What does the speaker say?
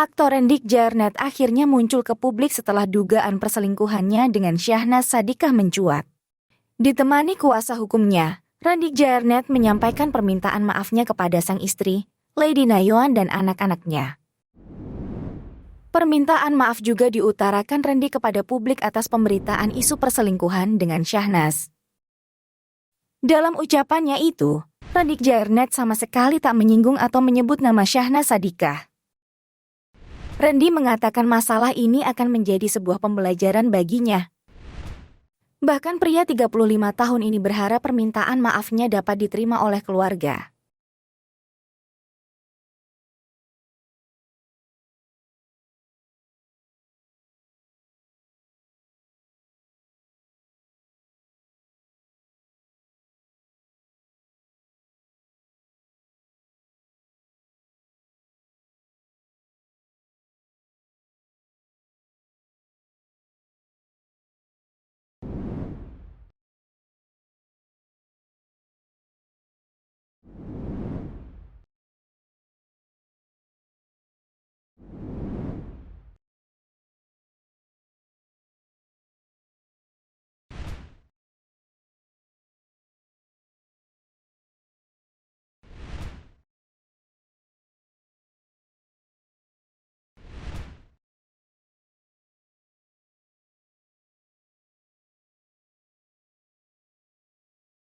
Aktor Randy Jarnet akhirnya muncul ke publik setelah dugaan perselingkuhannya dengan Syahnaz Sadiqah mencuat. Ditemani kuasa hukumnya, Randy Jarnet menyampaikan permintaan maafnya kepada sang istri, Lady Nayoan dan anak-anaknya. Permintaan maaf juga diutarakan Randy kepada publik atas pemberitaan isu perselingkuhan dengan Syahnaz. Dalam ucapannya itu, Randy Jarnet sama sekali tak menyinggung atau menyebut nama Syahnaz Sadiqah. Randy mengatakan masalah ini akan menjadi sebuah pembelajaran baginya. Bahkan pria 35 tahun ini berharap permintaan maafnya dapat diterima oleh keluarga.